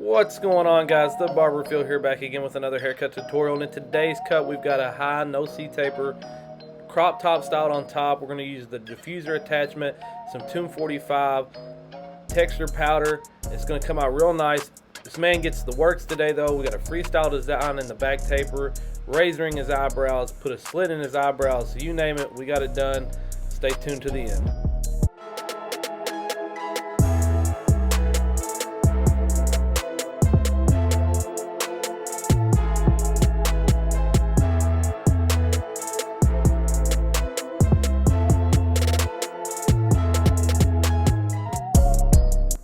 What's going on, guys? The Barber Phil here, back again with another haircut tutorial. And in today's cut, we've got a high no C taper, crop top styled on top. We're going to use the diffuser attachment, some 245 texture powder. It's going to come out real nice. This man gets the works today, though. We got a freestyle design in the back taper, razoring his eyebrows, put a slit in his eyebrows. So you name it, we got it done. Stay tuned to the end.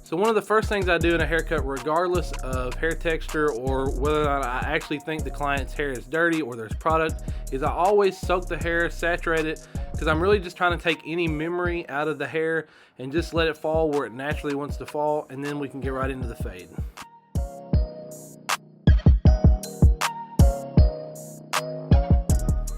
So one of the first things I do in a haircut, regardless of hair texture or whether or not I actually think the client's hair is dirty or there's product, is I always soak the hair, saturate it, because I'm really just trying to take any memory out of the hair and just let it fall where it naturally wants to fall, and then we can get right into the fade.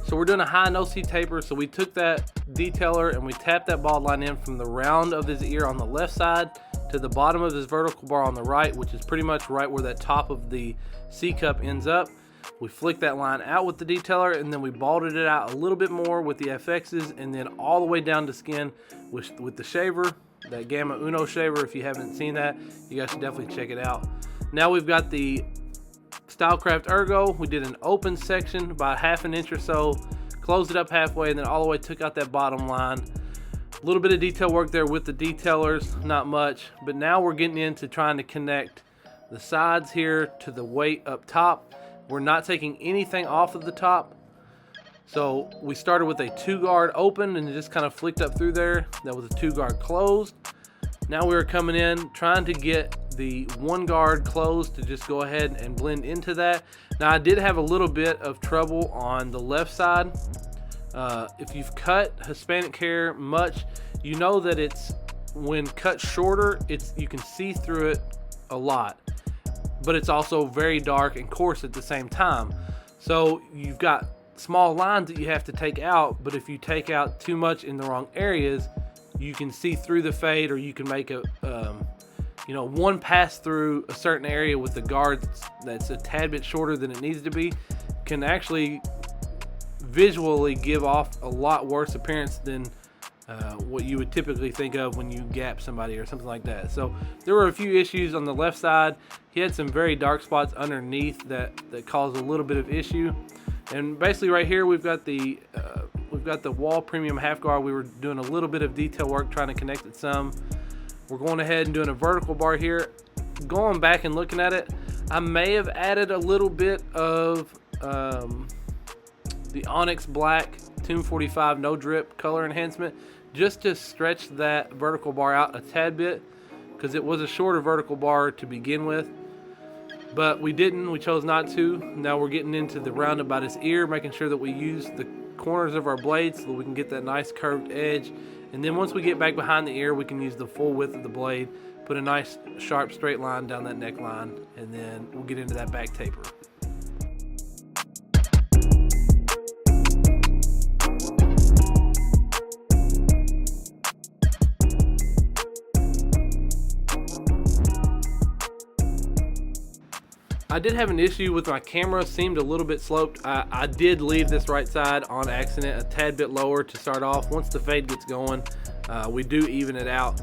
So we're doing a high no C taper, so we took that detailer and we tapped that bald line in from the round of his ear on the left side to the bottom of his vertical bar on the right, which is pretty much right where that top of the C cup ends up. We flicked that line out with the detailer, and then we balded it out a little bit more with the FXs, and then all the way down to skin with the shaver, that Gamma Uno shaver. If you haven't seen that, you guys should definitely check it out. Now we've got the Stylecraft Ergo. We did an open section about ½ an inch or so, closed it up halfway, and then all the way took out that bottom line. A little bit of detail work there with the detailers, not much, but now we're getting into trying to connect the sides here to the weight up top. We're not taking anything off of the top. So we started with a 2-guard open and just kind of flicked up through there. That was a 2-guard closed. Now we're coming in trying to get the 1-guard closed to just go ahead and blend into that. Now I did have a little bit of trouble on the left side. If you've cut Hispanic hair much, you know that it's, when cut shorter, you can see through it a lot, but it's also very dark and coarse at the same time. So you've got small lines that you have to take out, but if you take out too much in the wrong areas, you can see through the fade, or you can make a one pass through a certain area with the guard that's a tad bit shorter than it needs to be, can actually visually give off a lot worse appearance than what you would typically think of when you gap somebody or something like that. So there were a few issues on the left side. He had some very dark spots underneath that caused a little bit of issue. And basically right here we've got the Wahl Premium half guard. We were doing a little bit of detail work trying to connect it some. We're going ahead and doing a vertical bar here. Going back and looking at it, I may have added a little bit of the Onyx Black 245 no drip color enhancement, just to stretch that vertical bar out a tad bit, because it was a shorter vertical bar to begin with, but we chose not to. Now we're getting into the round about his ear, making sure that we use the corners of our blades so that we can get that nice curved edge, and then once we get back behind the ear, we can use the full width of the blade, put a nice sharp straight line down that neckline, and then we'll get into that back taper. I did have an issue with my camera, seemed a little bit sloped. I did leave this right side on accident a tad bit lower to start off. Once the fade gets going, we do even it out.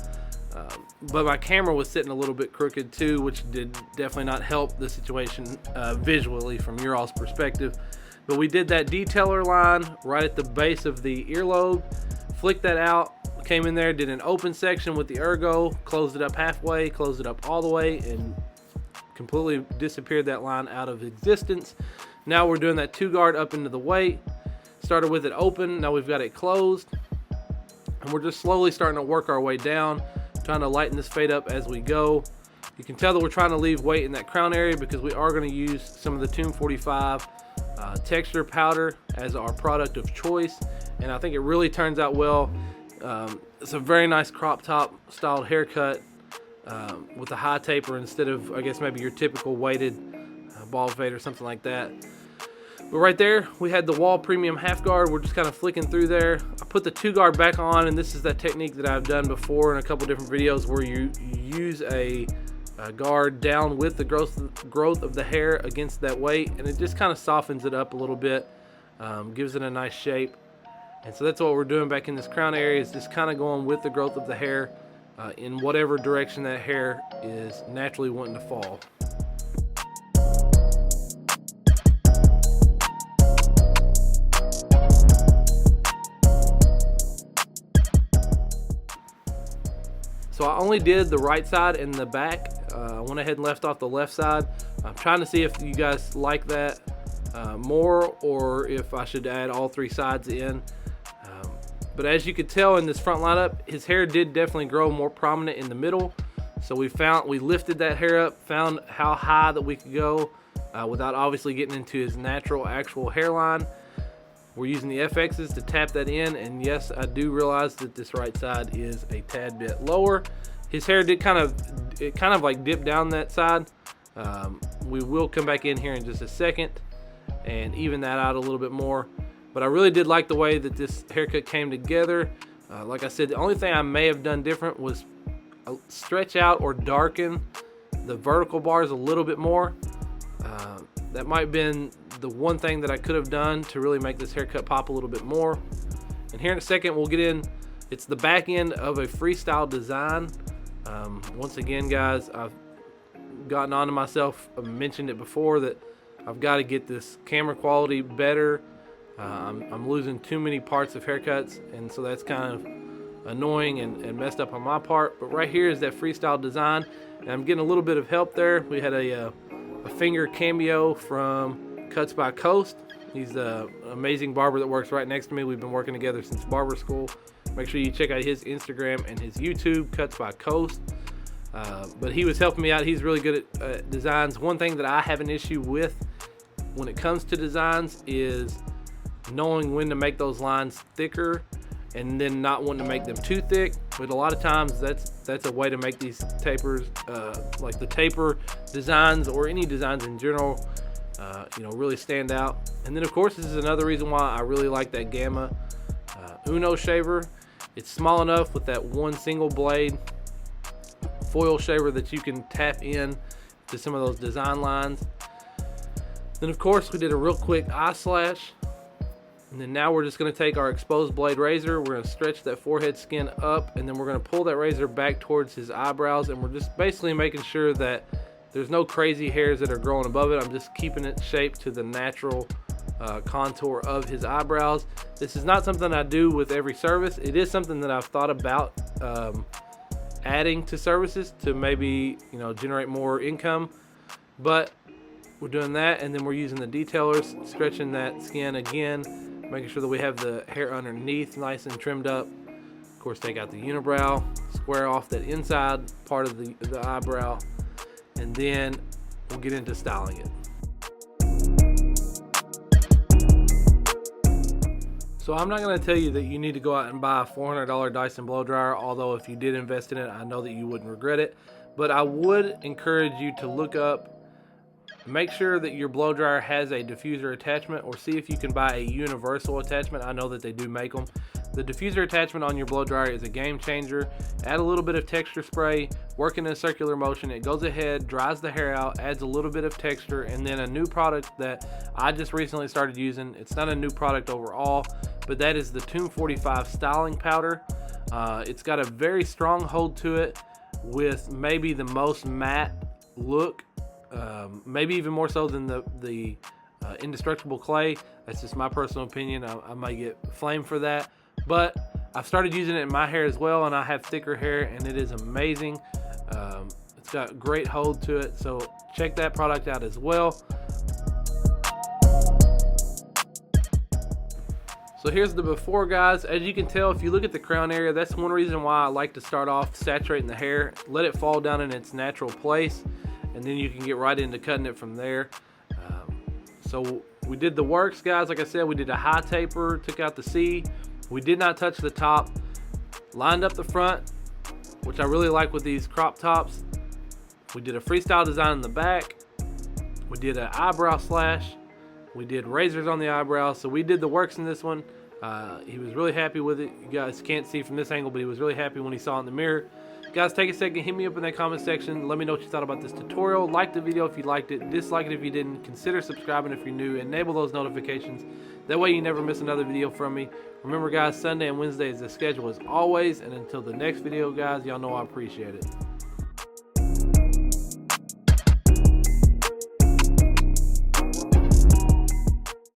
But my camera was sitting a little bit crooked too, which did definitely not help the situation visually from your all's perspective. But we did that detailer line right at the base of the earlobe, flicked that out, came in there, did an open section with the Ergo, closed it up halfway, closed it up all the way, and completely disappeared that line out of existence. Now we're doing that 2-guard up into the weight. Started with it open, now we've got it closed, and we're just slowly starting to work our way down, trying to lighten this fade up as we go. You can tell that we're trying to leave weight in that crown area because we are going to use some of the 245 texture powder as our product of choice, and I think it really turns out well. It's a very nice crop top styled haircut with a high taper instead of, I guess, maybe your typical weighted bald fade or something like that. But right there, we had the Wahl Premium half guard. We're just kind of flicking through there. I put the 2-guard back on, and this is that technique that I've done before in a couple different videos where you use a guard down with the growth of the hair against that weight, and it just kind of softens it up a little bit, gives it a nice shape. And so that's what we're doing back in this crown area, is just kind of going with the growth of the hair in whatever direction that hair is naturally wanting to fall. So I only did the right side and the back. I went ahead and left off the left side. I'm trying to see if you guys like that more, or if I should add all 3 sides in. But as you could tell in this front lineup, his hair did definitely grow more prominent in the middle. So we lifted that hair up, found how high that we could go without obviously getting into his natural actual hairline. We're using the FXs to tap that in, and yes, I do realize that this right side is a tad bit lower. His hair did kind of like dip down that side. We will come back in here in just a second and even that out a little bit more. But I really did like the way that this haircut came together. Like I said, the only thing I may have done different was stretch out or darken the vertical bars a little bit more. That might have been the one thing that I could have done to really make this haircut pop a little bit more. And here in a second, we'll get in. It's the back end of a freestyle design. Once again, guys, I've gotten onto myself. I've mentioned it before that I've got to get this camera quality better. I'm losing too many parts of haircuts, and so that's kind of annoying and messed up on my part. But right here is that freestyle design, and I'm getting a little bit of help there. We had a finger cameo from Cuts by Coast. He's an amazing barber that works right next to me. We've been working together since barber school. Make sure you check out his Instagram and his YouTube, Cuts by Coast. But he was helping me out. He's really good at designs. One thing that I have an issue with when it comes to designs is knowing when to make those lines thicker and then not wanting to make them too thick. But a lot of times that's a way to make these tapers, like the taper designs or any designs in general, really stand out. And then of course, this is another reason why I really like that Gamma Uno shaver. It's small enough with that one single blade foil shaver that you can tap in to some of those design lines. Then of course, we did a real quick eye slash. And then now we're just going to take our exposed blade razor, we're going to stretch that forehead skin up, and then we're going to pull that razor back towards his eyebrows, and we're just basically making sure that there's no crazy hairs that are growing above it. I'm just keeping it shaped to the natural contour of his eyebrows. This is not something I do with every service. It is something that I've thought about adding to services to maybe generate more income, but we're doing that, and then we're using the detailers, stretching that skin again, making sure that we have the hair underneath nice and trimmed up. Of course, take out the unibrow, square off that inside part of the eyebrow, and then we'll get into styling it. So I'm not going to tell you that you need to go out and buy a $400 Dyson blow dryer, although if you did invest in it, I know that you wouldn't regret it. But I would encourage you to look up, make sure that your blow dryer has a diffuser attachment, or see if you can buy a universal attachment. I know that they do make them. The diffuser attachment on your blow dryer is a game changer. Add a little bit of texture spray, work in a circular motion. It goes ahead, dries the hair out, adds a little bit of texture, and then a new product that I just recently started using. It's not a new product overall, but that is the Tomb 45 styling powder. It's got a very strong hold to it with maybe the most matte look, maybe even more so than the indestructible clay. That's just my personal opinion. I might get flamed for that, but I've started using it in my hair as well, and I have thicker hair, and it is amazing. It's got great hold to it, so check that product out as well. So here's the before, guys. As you can tell, if you look at the crown area, that's one reason why I like to start off saturating the hair, let it fall down in its natural place, and then you can get right into cutting it from there. So we did the works, guys. Like I said, we did a high taper, took out the C. We did not touch the top. Lined up the front, which I really like with these crop tops. We did a freestyle design in the back. We did an eyebrow slash. We did razors on the eyebrows. So we did the works in this one. He was really happy with it. You guys can't see from this angle, but he was really happy when he saw it in the mirror. Guys, take a second, hit me up in that comment section. Let me know what you thought about this tutorial. Like the video if you liked it. Dislike it if you didn't. Consider subscribing if you're new. Enable those notifications. That way you never miss another video from me. Remember, guys, Sunday and Wednesday is the schedule as always. And until the next video, guys, y'all know I appreciate it.